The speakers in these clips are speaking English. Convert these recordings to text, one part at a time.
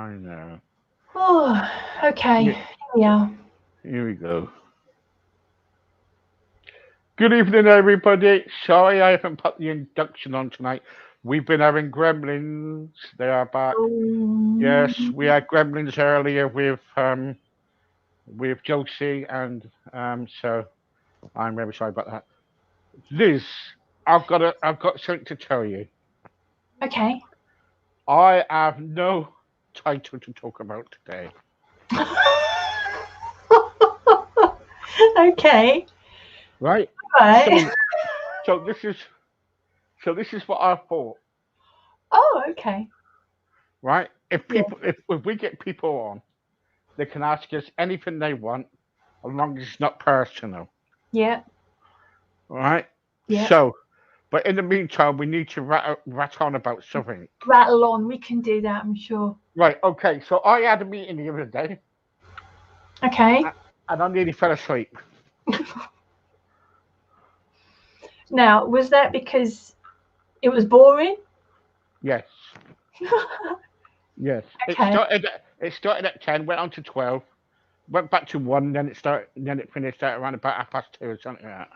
I know. Oh, okay. Yeah, Here we are. here we go. Good evening, everybody. Sorry I haven't put the induction on tonight. We've been having gremlins. They are back. Yes, we Um, had gremlins earlier with Josie, and so I'm very sorry about that. Liz, I've got something to tell you. okay. I have no title to talk about today. Okay. Right? Right. So so this is this is what I thought. Oh, okay. Right? Yeah. If we get people on, they can ask us anything they want, as long as it's not personal. Yeah. Right? Yeah. So, but in the meantime, we need to rat on about something. Rattle on. We can do that, I'm sure. Right? Okay. So I had a meeting the other day, Okay. a- and I nearly fell asleep. Now, was that because it was boring? Yes. Yes. Okay. It started at 10, went on to 12, went back to 1, then it finished at around about 2:30 or something like that.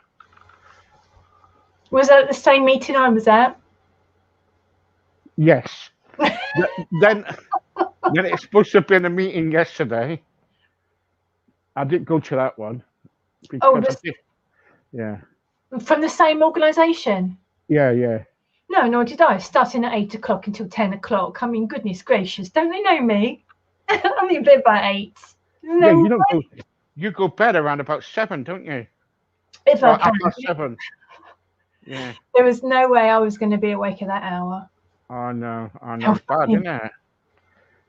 Was that the same meeting I was at? Yes. Then it's supposed to have been a meeting yesterday. I didn't go to that one Oh, because I this did. Yeah. from the same organisation? Yeah. Yeah. No, nor did I. Starting at 8 o'clock until 10 o'clock. I mean, goodness gracious, don't they know me? I'm in bed by 8. Yeah. No, You go bed around about 7, don't you? if I Well, can. 7:30. Yeah. There was no way I was going to be awake at that hour. Oh no. Oh no. How It's bad, funny. isn't it?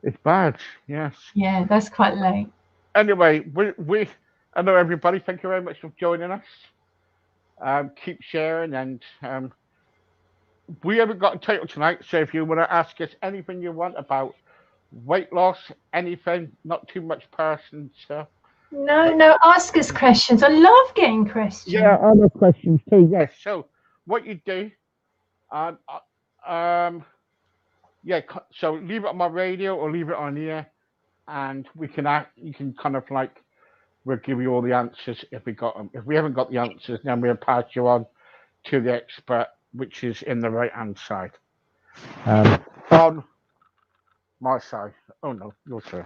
It's bad. Yes. Yeah, that's quite late. Anyway, hello everybody. Thank you very much for joining us. Keep sharing, and we haven't got a title tonight. So if you want to ask us anything you want about weight loss, anything, not too much person stuff. No, But no, ask us questions. I love getting yeah, questions. other questions too. Yes. So what you do, um, yeah. So leave it on my radio or leave it on here, and we can act. You can kind of like we'll give you all the answers if we got them. If we haven't got the answers, then we'll pass you on to the expert, which is in the right hand side. On my side. Oh no, your side.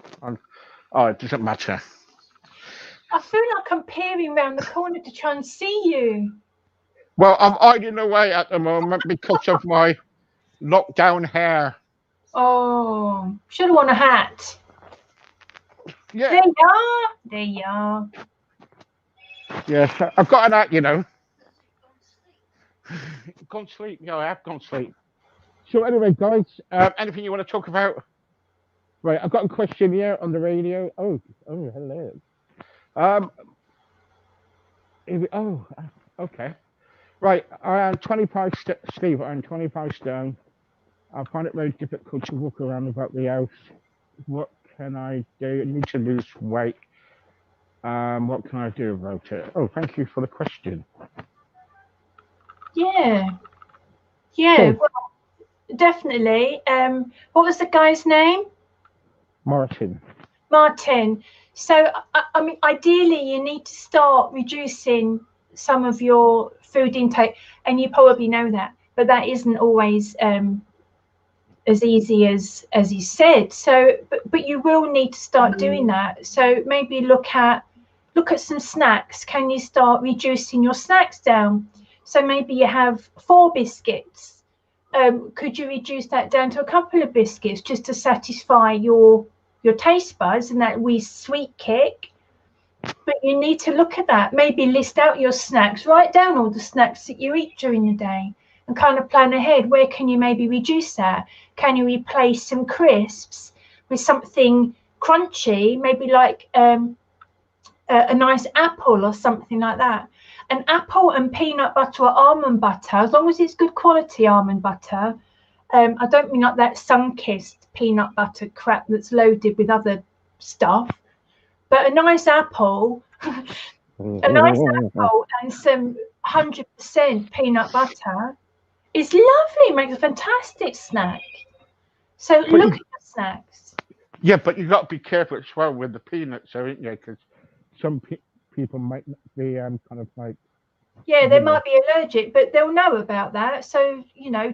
Oh, it doesn't matter. I feel like I'm peering round the corner to try and see you. Well, I'm hiding away at the moment because of my lockdown hair. Oh, should have worn a hat. Yeah, There you are. There you are. yes, I've got an act, Gone sleep. Yeah, I have gone sleep. So anyway, guys, anything you want to talk about? Right, I've got a question here on the radio. Oh, hello. Um, okay. Right, I am 25 Steve. I'm 25 stone. I find it very difficult to walk around about the house. What can I do? I need to lose weight. What can I do about it? Oh, thank you for the question. Yeah, yeah, So, well, definitely. What was the guy's name? Martin. Martin. So, I mean, ideally, you need to start reducing some of your food intake, and you probably know that, but that isn't always as easy as you said. So, but you will need to start doing that. So maybe look at some snacks. Can you start reducing your snacks down? So maybe you have 4 biscuits. Could you reduce that down to a couple of biscuits just to satisfy your taste buds and that wee sweet kick? But you need to look at that. Maybe list out your snacks, write down all the snacks that you eat during the day, and kind of plan ahead. Where can you maybe reduce that? Can you replace some crisps with something crunchy, maybe like a nice apple or something like that? An apple and peanut butter or almond butter, as long as it's good quality almond butter. I don't mean like that sun-kissed peanut butter crap that's loaded with other stuff, but a nice apple, a nice apple and some 100% peanut butter is lovely. It makes a fantastic snack. So But look at the snacks. Yeah, but you got to be careful as well with the peanuts, haven't you? Because some people might not be kind of like, Yeah, you they know. might be allergic, but they'll know about that. So,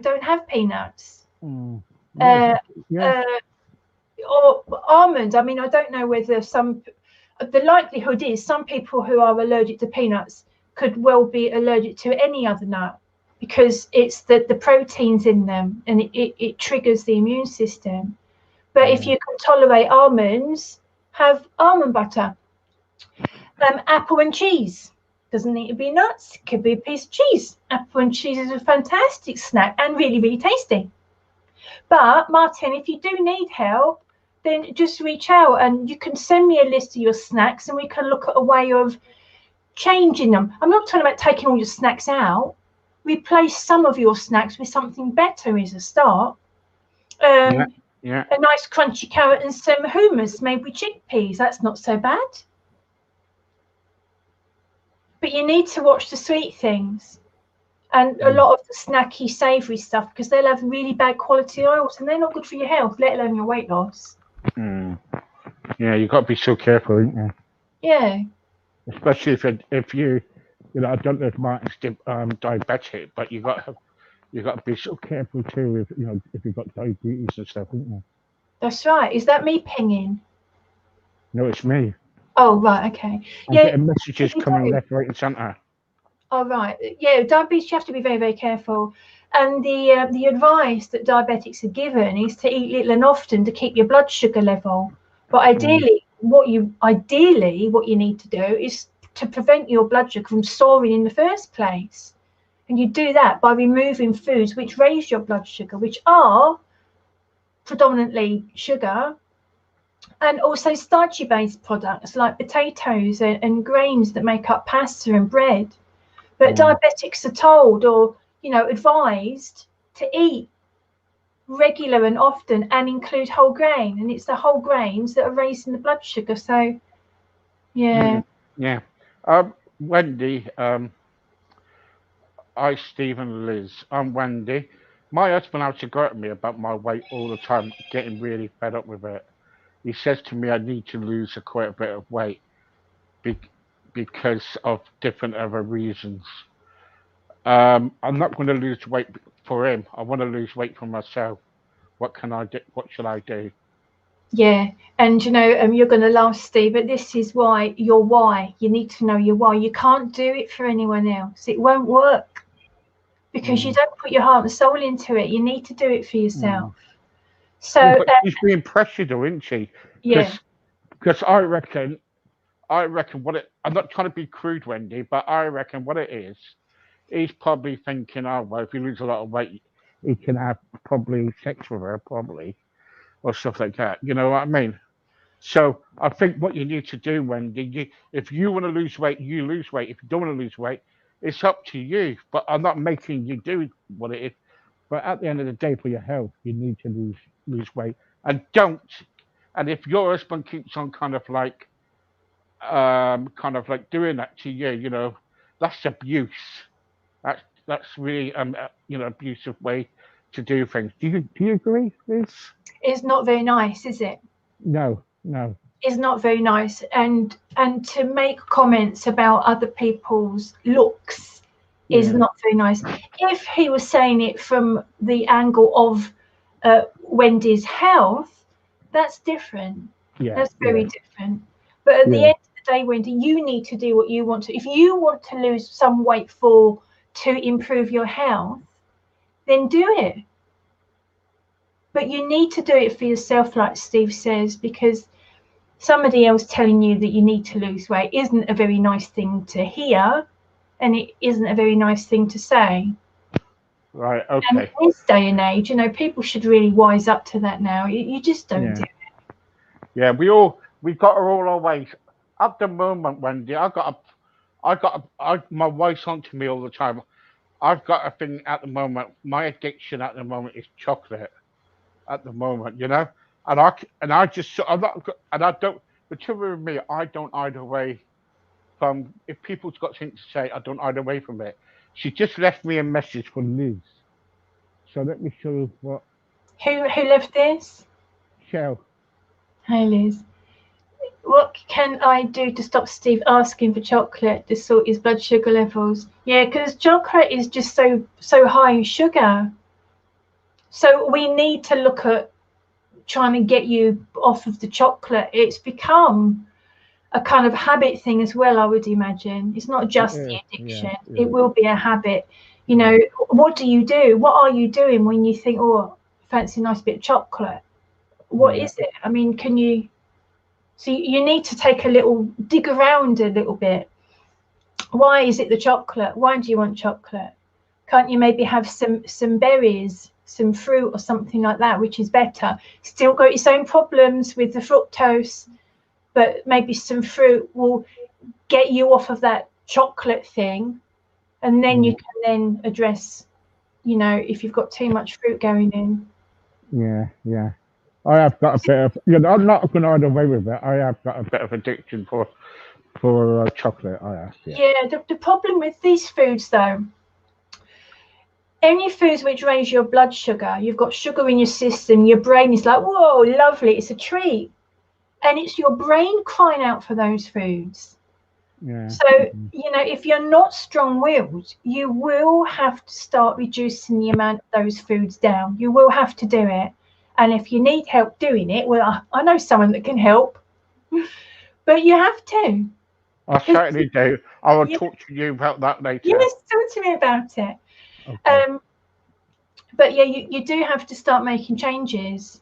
don't have peanuts. Mm, yeah, Uh, exactly. Yeah. uh, or almonds. I mean, I don't know whether the likelihood is some people who are allergic to peanuts could well be allergic to any other nut because it's the proteins in them and it triggers the immune system. But if Yeah. you can tolerate almonds, have almond butter. Apple and cheese. Doesn't need to be nuts, could be a piece of cheese. Apple and cheese is a fantastic snack and really, really tasty. But Martin, if you do need help, then just reach out and you can send me a list of your snacks and we can look at a way of changing them. I'm not talking about taking all your snacks out. Replace some of your snacks with something better as a start. Yeah. Um, Yeah. a nice crunchy carrot and some hummus made with chickpeas. That's not so bad. But you need to watch the sweet things and a Mm. lot of the snacky, savoury stuff because they'll have really bad quality oils and they're not good for your health, let alone your weight loss. Mm. Yeah, you got to be so careful, ain't you? Yeah. Especially if you, I don't know if Martin's diabetic, but you got to be so careful too if you've got diabetes and stuff, ain't you? That's right. Is that me pinging? No, it's me. Oh, right. Okay. I'm Yeah, getting messages you coming do. left, right, and centre. Oh, right. Yeah, diabetes, you have to be very, very careful. And the advice that diabetics are given is to eat little and often to keep your blood sugar level. But Mm. ideally what you need to do is to prevent your blood sugar from soaring in the first place. And you do that by removing foods which raise your blood sugar, which are predominantly sugar, and also starchy based products like potatoes and grains that make up pasta and bread. But Mm. diabetics are told or advised to eat regular and often and include whole grain, and it's the whole grains that are raising the blood sugar. So yeah. Mm. Yeah. Wendy, I, Stephen, Liz. I'm Wendy. My husband has to go at me about my weight all the time, getting really fed up with it. He says to me I need to lose quite a bit of weight be- because of different other reasons. I'm not going to lose weight for him. I want to lose weight for myself. What can I do? What should I do? Yeah, and you're going to laugh, Steve, but this is why your why. You need to know your why. You can't do it for anyone else. It won't work because you Mm, don't put your heart and soul into it. You need to do it for yourself. mm. So Yeah, but she's being pressured, though, isn't she? yeah, Because I reckon what it. I'm not trying to be crude, Wendy, but I reckon what it is. He's probably thinking, oh well, if he loses a lot of weight, he can have probably sex with her, probably, or stuff like that. You know what I mean? So I think what you need to do, Wendy, if you want to lose weight, you lose weight. If you don't want to lose weight, it's up to you. But I'm not making you do what it is. But at the end of the day, for your health, you need to lose weight. And don't. And if your husband keeps on kind of like doing that to you, that's abuse. That's really abusive way to do things. Do you agree, Liz? it's not very nice, is it? No, no. It's not very nice, and to make comments about other people's looks is Yeah, not very nice. If he was saying it from the angle of Wendy's health, that's different. yeah, That's yeah, very different. But at the yeah. end of the day, Wendy, you need to do what you want to. If you want to lose some weight to improve your health, then do it. But you need to do it for yourself, like Steve says, because somebody else telling you that you need to lose weight isn't a very nice thing to hear, and it isn't a very nice thing to say. Right. And in Okay. this day and age, people should really wise up to that now. You just don't Yeah. do it. Yeah. We got her all our ways. At the moment, Wendy, my wife's on to me all the time. I've got a thing at the moment. My addiction at the moment is chocolate. At the moment, and I just I'm not and I don't. The trouble with me, I don't hide away from. If people's got something to say, I don't hide away from it. She just left me a message from Liz. So let me show you what Who left this? Shell. Hey Liz, what can I do to stop Steve asking for chocolate to sort his blood sugar levels? Yeah, because chocolate is just so high in sugar. So we need to look at trying to get you off of the chocolate. It's become a kind of habit thing as well, I would imagine. It's not just the Yeah, addiction, yeah, it will be a habit. You yeah. know, what do you do? What are you doing when you think, oh, fancy a nice bit of chocolate? What Yeah. is it? I mean, can you? So you need to take a little dig around a little bit. Why is it the chocolate? Why do you want chocolate? Can't you maybe have some berries, some fruit or something like that, which is better? Still got its own problems with the fructose, but maybe some fruit will get you off of that chocolate thing, and then you can then address, you know, if you've got too much fruit going in. Yeah, yeah. I have got a bit of, I'm not going to run away with it. I have got a bit of addiction for chocolate. I have, yeah. Yeah, the problem with these foods though, any foods which raise your blood sugar, you've got sugar in your system, your brain is like, whoa, lovely, it's a treat. And it's your brain crying out for those foods. Yeah. So, you know, if you're not strong-willed, you will have to start reducing the amount of those foods down. You will have to do it. And if you need help doing it, well, I know someone that can help, but you have to. I certainly do. I will Yeah, talk to you about that later. yes, talk to me about it. Okay. But yeah, you do have to start making changes.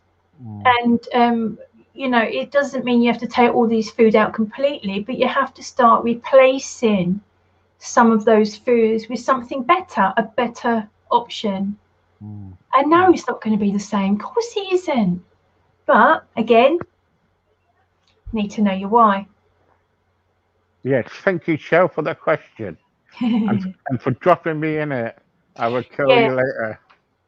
And you know, it doesn't mean you have to take all these food out completely, but you have to start replacing some of those foods with something better, a better option. I know it's not going to be the same. Of course it isn't. But again, need to know your why. Yes, thank you, Shell, for the question and for dropping me in it. I will kill Yeah, you later.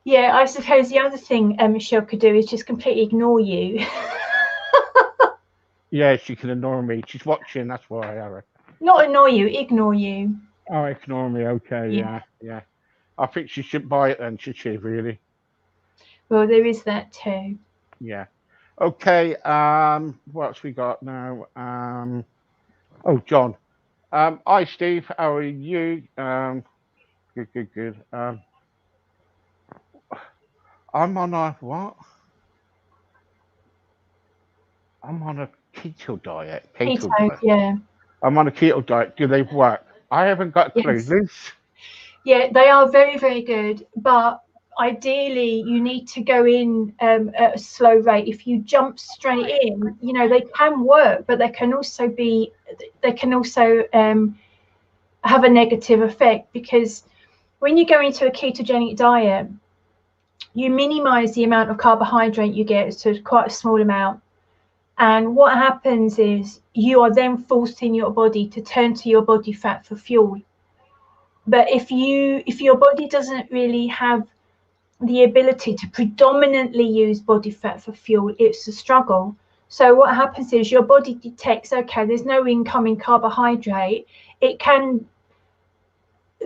yeah. I suppose the other thing Michelle could do is just completely ignore you. Yeah, she can ignore me. She's watching, that's why I reckon. Not annoy you, ignore you. Oh, ignore me. Okay, Yeah. yeah, yeah. I think she should buy it then, should she, really? Well, there is that too. Yeah. Okay, what else we got now? Oh, John. Hi, Steve. How are you? Good, good, good. I'm on a what? I'm on a keto diet. Keto Keto, diet. yeah. I'm on a keto diet. Do they work? I haven't got a clue. Yes. Liz? Yeah, they are very, very good. But ideally, you need to go in at a slow rate. If you jump straight in, you know, they can work, but they can also have a negative effect, because when you go into a ketogenic diet, you minimize the amount of carbohydrate you get to quite a small amount. And what happens is you are then forcing your body to turn to your body fat for fuel. But if your body doesn't really have the ability to predominantly use body fat for fuel, it's a struggle. So what happens is your body detects, okay, there's no incoming carbohydrate.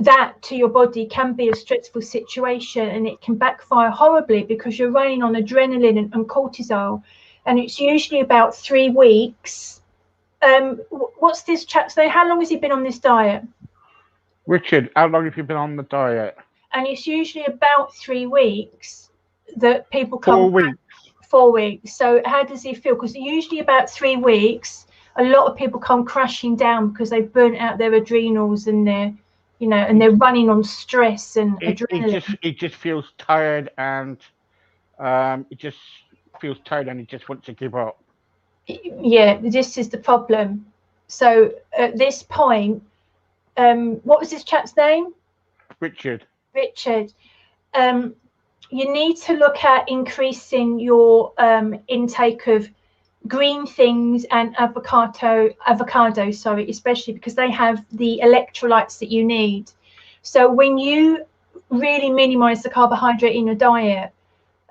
That to your body can be a stressful situation, and it can backfire horribly because you're running on adrenaline and cortisol. And it's usually about 3 weeks. What's this chap say? How long has he been on this diet? Richard, how long have you been on the diet? And it's usually about 3 weeks that people come. 4 weeks. 4 weeks. So how does he feel? Because usually about 3 weeks, a lot of people come crashing down because they've burnt out their adrenals, and they're running on stress and adrenaline. It just feels tired, and it just feels tired, and it just wants to give up. Yeah, this is the problem. So at this point, what was this chap's name? Richard. Richard. You need to look at increasing your intake of green things and avocado, sorry, especially because they have the electrolytes that you need. So when you really minimize the carbohydrate in your diet,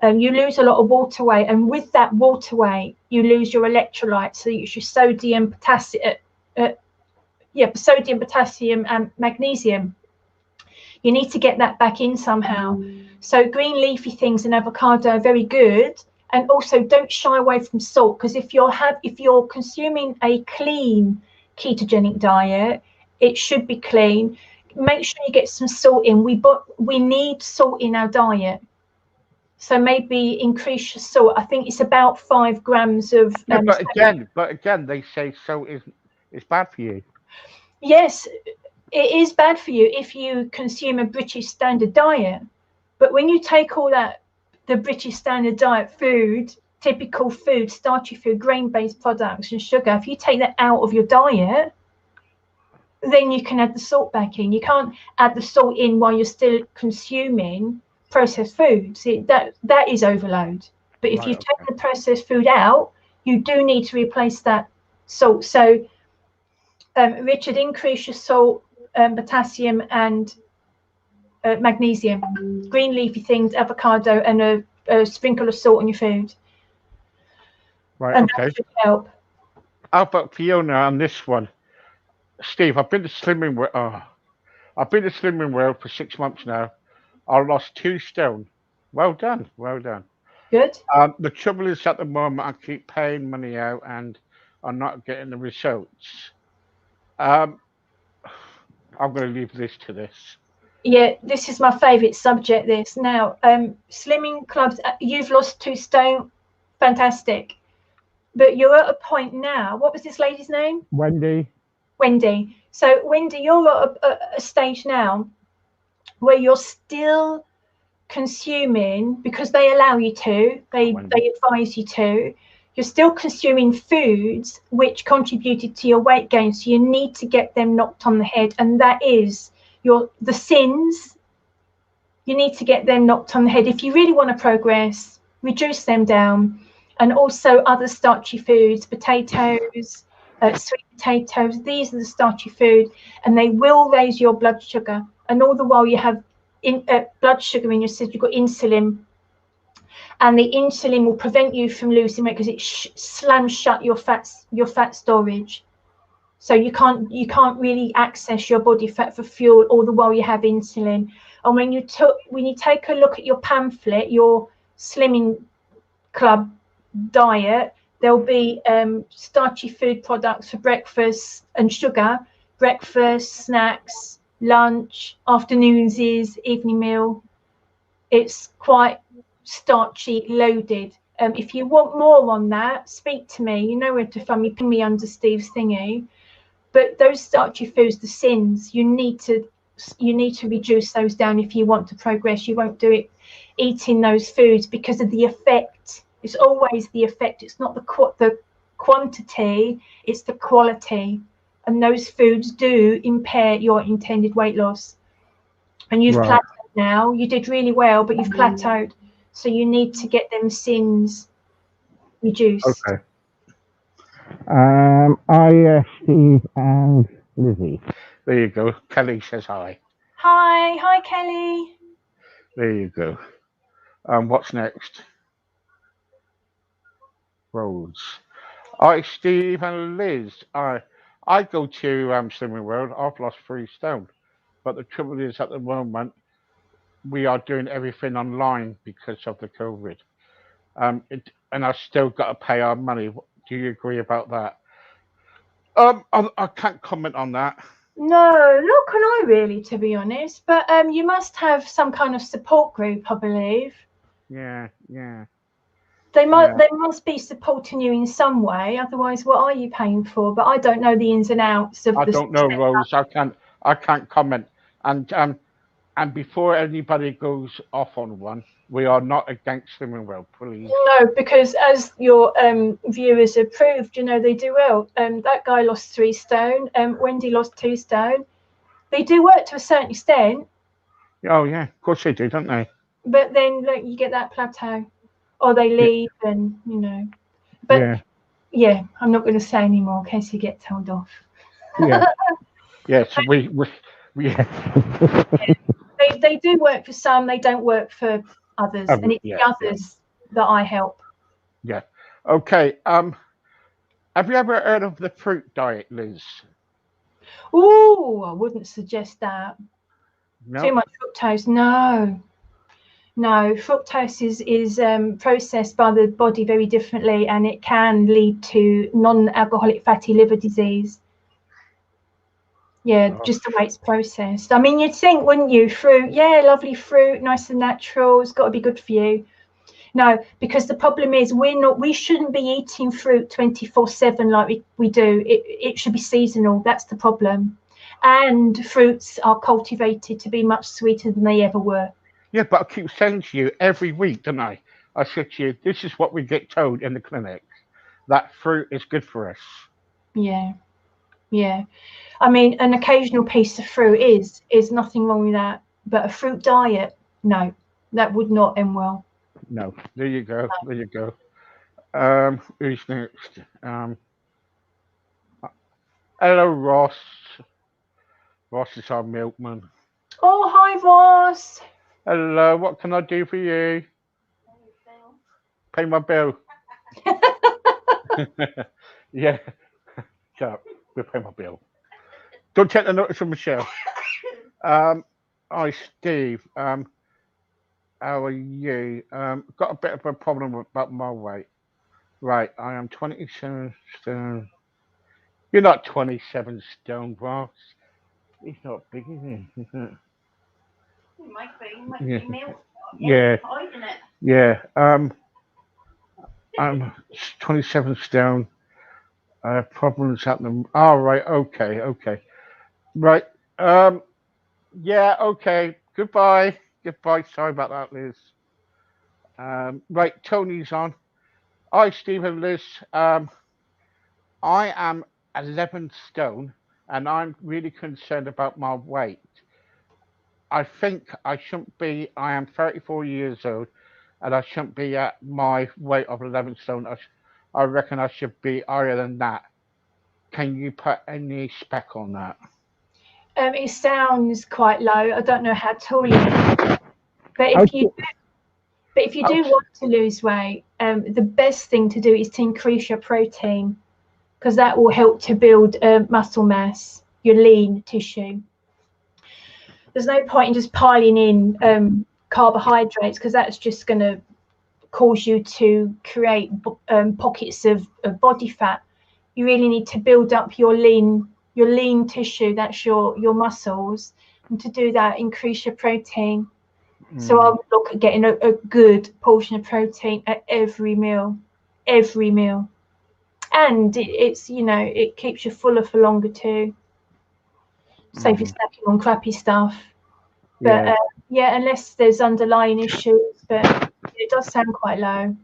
you lose a lot of water weight, and with that water weight, you lose your electrolytes. So it's your sodium, potassium, and magnesium. You need to get that back in somehow. So green leafy things and avocado are very good, And also, don't shy away from salt, because if you're consuming a clean ketogenic diet, it should be clean. Make sure you get some salt in. We need salt in our diet, so maybe increase your salt. I think it's about 5 grams of. Yeah, but again, they say salt is bad for you. Yes, it is bad for you if you consume a British standard diet. But when you take all that, the British standard diet food, typical food, starchy food, grain-based products and sugar, if you take that out of your diet, then you can add the salt back in. You can't add the salt in while you're still consuming processed foods. That is overload. But if you take the processed food out, you do need to replace that salt. So, Richard, increase your salt, potassium, and magnesium, green leafy things, avocado, and a sprinkle of salt on your food. Right. And Okay. that should help. How about Fiona on this one? Steve, I've been to Slimming World. I've been to Slimming World for 6 months now. I lost 2 stone. Well done. Well done. Good. The trouble is at the moment I keep paying money out and I'm not getting the results. I'm going to leave this. Yeah, this is my favourite subject. This now, slimming clubs. You've lost 2 stone, fantastic. But you're at a point now. What was this lady's name? Wendy. Wendy. So Wendy, you're at a stage now where you're still consuming, because they allow you to. They advise you to. You're still consuming foods which contributed to your weight gain. So you need to get them knocked on the head, and that is the sins. You need to get them knocked on the head if you really want to progress. Reduce them down, and also other starchy foods, potatoes, sweet potatoes. These are the starchy food, and they will raise your blood sugar. And all the while you have blood sugar in your system, you've got insulin, and the insulin will prevent you from losing weight because it slams shut your fat storage. So you can't really access your body fat for fuel all the while you have insulin. And when you take a look at your pamphlet, your Slimming Club diet, there'll be starchy food products for breakfast and sugar, breakfast, snacks, lunch, afternoons, evening meal. It's quite starchy, loaded. If you want more on that, speak to me. You know where to find me. Pin me under Steve's thingy. But those starchy foods, the sins, you need to reduce those down if you want to progress. You won't do it eating those foods because of the effect. It's always the effect. It's not the quantity, it's the quality. And those foods do impair your intended weight loss. And you've plateaued now. You did really well, but you've plateaued. So you need to get them sins reduced. Okay. Steve and Lizzie. There you go. Kelly says hi. Hi, Kelly. There you go. What's next? Rose. Hi, Steve and Liz. I go to Slimming World. I've lost 3 stone, but the trouble is at the moment we are doing everything online because of the COVID. And I've still got to pay our money. Do you agree about that? I can't comment on that. No, nor can I really, to be honest. But you must have some kind of support group, I believe. Yeah. They must be supporting you in some way. Otherwise, what are you paying for? But I don't know the ins and outs of I don't know, Rose. I can't comment. And before anybody goes off on one, we are not against Slimming World, please. No, because as your viewers have proved, they do well. That guy lost 3 stone. Wendy lost 2 stone. They do work to a certain extent. Oh yeah, of course they do, don't they? But then you get that plateau, or they leave, and But yeah, I'm not going to say anymore in case you get told off. Yeah. Yes, we They do work for some, they don't work for others, and it's the others that I help. Yeah. Okay. Have you ever heard of the fruit diet, Liz? Oh, I wouldn't suggest that. No. Too much fructose. No. No, fructose is processed by the body very differently, and it can lead to non-alcoholic fatty liver disease. Yeah, just the way it's processed. I mean, you'd think, wouldn't you? Fruit, yeah, lovely fruit, nice and natural. It's got to be good for you. No, because the problem is we shouldn't be eating fruit 24/7 like we do. It should be seasonal. That's the problem. And fruits are cultivated to be much sweeter than they ever were. Yeah, but I keep saying to you every week, don't I? I said to you, this is what we get told in the clinic, that fruit is good for us. Yeah, yeah. I mean, an occasional piece of fruit is nothing wrong with that. But a fruit diet, no, that would not end well. No, there you go, there you go. Who's next? Hello, Ross. Ross is our milkman. Oh, hi, Ross. Hello, what can I do for you? Pay my bill. Yeah, shut up. We'll pay my bill. Don't take the notice from Michelle. Hi, Steve. How are you? Got a bit of a problem about my weight. Right, I am 27 stone. You're not 27 stone, Ross. He's not big, is he? It might be. It might Yeah. be milk. Yeah. Hiding it. Yeah. I'm 27 stone. Problems happening. Oh, right. Okay. Okay. Right. Yeah. Okay. Goodbye. Goodbye. Sorry about that, Liz. Right. Tony's on. Hi, Stephen, Liz. I am 11 stone, and I'm really concerned about my weight. I think I shouldn't be. I am 34 years old, and I shouldn't be at my weight of 11 stone. I reckon I should be higher than that. Can you put any spec on that? It sounds quite low. I don't know how tall you are, but I'll, if you I'll, do want to lose weight, the best thing to do is to increase your protein, because that will help to build muscle mass, your lean tissue. There's no point in just piling in carbohydrates, because that's just going to cause you to create pockets of body fat. You really need to build up your lean tissue. That's your muscles, and to do that, increase your protein. So I would look at getting a good portion of protein at every meal, and it's it keeps you fuller for longer too. So if you're snacking on crappy stuff, but yeah, yeah, unless there's underlying issues, but it does sound quite low.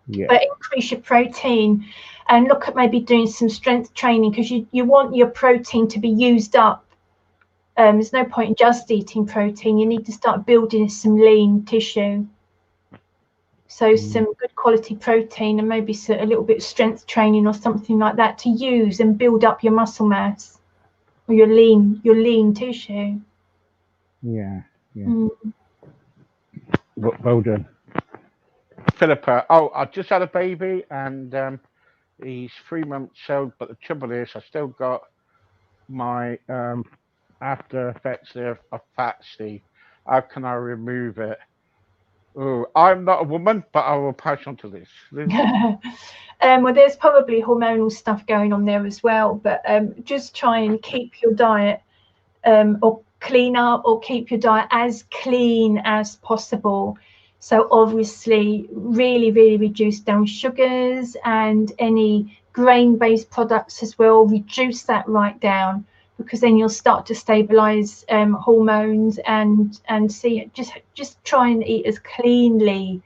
yeah, But increase your protein and look at maybe doing some strength training, because you want your protein to be used up. There's no point in just eating protein. You need to start building some lean tissue. So some good quality protein and maybe a little bit of strength training or something like that to use and build up your muscle mass or your lean tissue. yeah, yeah. Well done. Philippa, oh, I just had a baby and he's 3 months old, but the trouble is I still got my after effects there of fat, Steve. How can I remove it? Oh, I'm not a woman, but I will pass on to Liz. Liz? Well, there's probably hormonal stuff going on there as well, but just try and keep your diet or clean up or keep your diet as clean as possible. So obviously really reduce down sugars and any grain-based products as well. Reduce that right down, because then you'll start to stabilize hormones and see, just try and eat as cleanly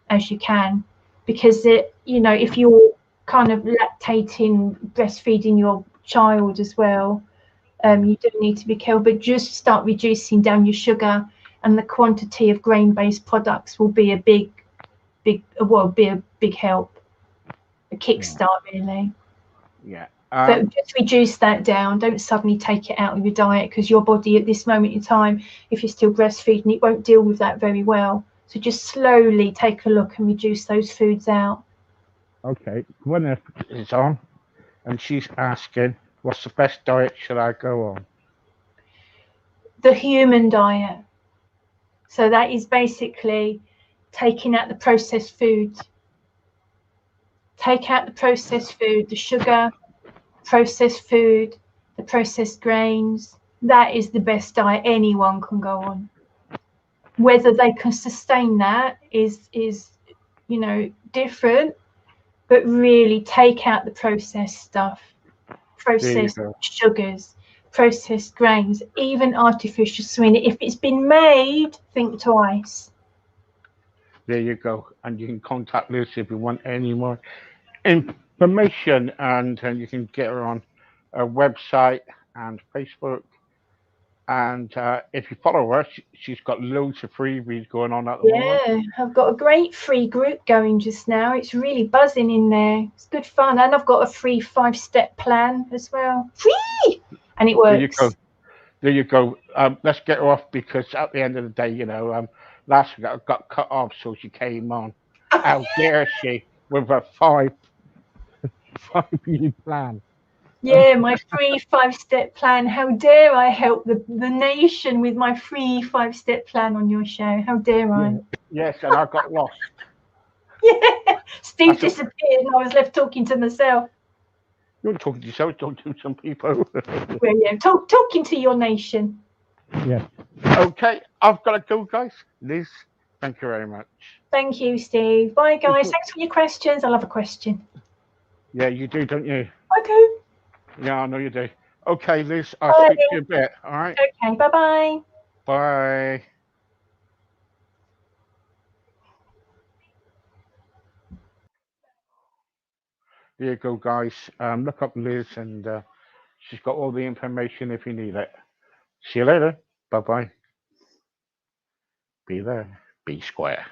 as you can, because if you're kind of lactating, breastfeeding your child as well, you do need to be careful, but just start reducing down your sugar, and the quantity of grain-based products will be a big help, a kickstart really. Yeah. But just reduce that down. Don't suddenly take it out of your diet, because your body at this moment in time, if you're still breastfeeding, it won't deal with that very well. So just slowly take a look and reduce those foods out. Okay. Gwyneth is on, and she's asking, what's the best diet should I go on? The human diet. So that is basically taking out the processed food. Take out the processed food, the sugar, processed food, the processed grains. That is the best diet anyone can go on. Whether they can sustain that is different, but really take out the processed stuff, processed sugars, processed grains, even artificial sweetener. If it's been made, think twice. There you go. And you can contact Liz if you want any more information, and you can get her on her website and Facebook. And if you follow her, she's got loads of freebies going on at the moment. Yeah, I've got a great free group going just now. It's really buzzing in there. It's good fun. And I've got a free 5-step plan as well. Free! And it works. There you go. There you go. Let's get her off, because at the end of the day, last week I got cut off, so she came on. How dare she with a five-year plan? Yeah, my free 5-step plan. How dare I help the nation with my free 5-step plan on your show? How dare I? Yes, and I got lost. Yeah, Steve disappeared and I was left talking to myself. You're talking to yourself, talking to some people. Well, yeah, talking to your nation. Yeah. Okay, I've got to go, guys. Liz, thank you very much. Thank you, Steve. Bye, guys. Thanks for your questions. I love a question. Yeah, you do, don't you? I do. Yeah, I know you do. Okay, Liz, I'll speak to you a bit, all right? Okay, bye-bye. Bye. There you go, guys. Look up Liz, and she's got all the information if you need it. See you later. Bye-bye. Be there. Be square.